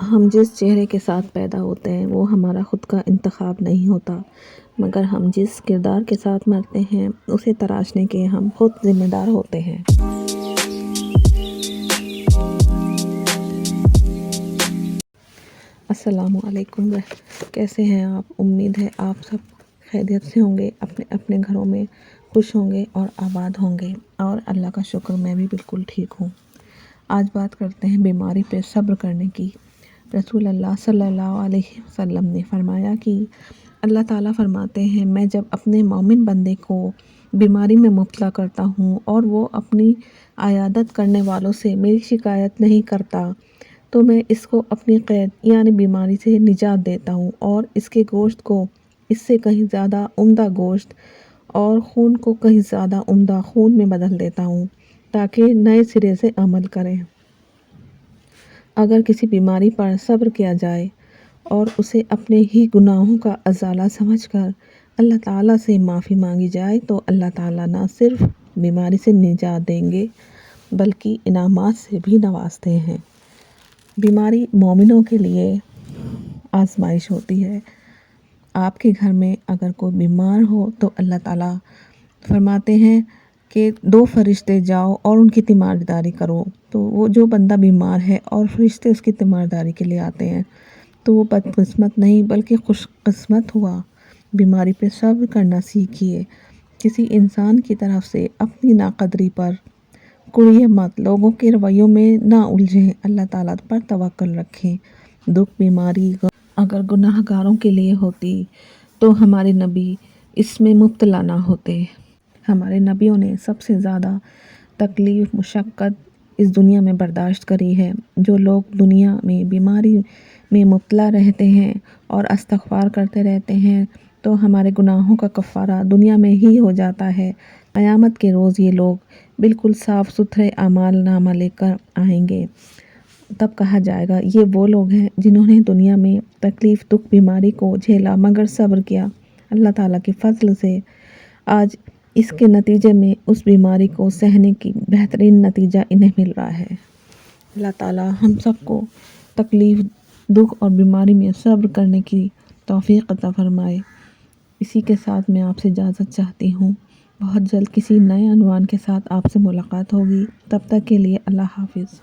ہم جس چہرے کے ساتھ پیدا ہوتے ہیں وہ ہمارا خود کا انتخاب نہیں ہوتا، مگر ہم جس کردار کے ساتھ مرتے ہیں اسے تراشنے کے ہم خود ذمہ دار ہوتے ہیں۔ السلام علیکم، کیسے ہیں آپ؟ امید ہے آپ سب خیریت سے ہوں گے، اپنے اپنے گھروں میں خوش ہوں گے اور آباد ہوں گے، اور اللہ کا شکر میں بھی بالکل ٹھیک ہوں۔ آج بات کرتے ہیں بیماری پہ صبر کرنے کی۔ رسول اللہ صلی اللہ علیہ وسلم نے فرمایا کہ اللہ تعالیٰ فرماتے ہیں، میں جب اپنے مومن بندے کو بیماری میں مبتلا کرتا ہوں اور وہ اپنی عیادت کرنے والوں سے میری شکایت نہیں کرتا تو میں اس کو اپنی قید یعنی بیماری سے نجات دیتا ہوں اور اس کے گوشت کو اس سے کہیں زیادہ عمدہ گوشت اور خون کو کہیں زیادہ عمدہ خون میں بدل دیتا ہوں تاکہ نئے سرے سے عمل کریں۔ اگر کسی بیماری پر صبر کیا جائے اور اسے اپنے ہی گناہوں کا ازالہ سمجھ کر اللہ تعالیٰ سے معافی مانگی جائے تو اللہ تعالیٰ نہ صرف بیماری سے نجات دیں گے بلکہ انعامات سے بھی نوازتے ہیں۔ بیماری مومنوں کے لیے آزمائش ہوتی ہے۔ آپ کے گھر میں اگر کوئی بیمار ہو تو اللہ تعالیٰ فرماتے ہیں کہ 2 فرشتے جاؤ اور ان کی تیمارداری کرو، تو وہ جو بندہ بیمار ہے اور فرشتے اس کی تیمارداری کے لیے آتے ہیں تو وہ بدقسمت نہیں بلکہ خوش قسمت ہوا۔ بیماری پہ صبر کرنا سیکھیے، کسی انسان کی طرف سے اپنی ناقدری پر کڑیے مت، لوگوں کے رویوں میں نہ الجھیں، اللہ تعالیٰ پر توکل رکھیں۔ دکھ بیماری اگر گناہ گاروں کے لیے ہوتی تو ہمارے نبی اس میں مبتلا نہ ہوتے۔ ہمارے نبیوں نے سب سے زیادہ تکلیف مشقت اس دنیا میں برداشت کری ہے۔ جو لوگ دنیا میں بیماری میں مبتلا رہتے ہیں اور استغفار کرتے رہتے ہیں تو ہمارے گناہوں کا کفارہ دنیا میں ہی ہو جاتا ہے۔ قیامت کے روز یہ لوگ بالکل صاف ستھرے اعمال نامہ لے کر آئیں گے، تب کہا جائے گا یہ وہ لوگ ہیں جنہوں نے دنیا میں تکلیف دکھ بیماری کو جھیلا مگر صبر کیا۔ اللہ تعالیٰ کے فضل سے آج اس کے نتیجے میں اس بیماری کو سہنے کی بہترین نتیجہ انہیں مل رہا ہے۔ اللہ تعالیٰ ہم سب کو تکلیف دکھ اور بیماری میں صبر کرنے کی توفیق عطا فرمائے۔ اسی کے ساتھ میں آپ سے اجازت چاہتی ہوں، بہت جلد کسی نئے عنوان کے ساتھ آپ سے ملاقات ہوگی، تب تک کے لیے اللہ حافظ۔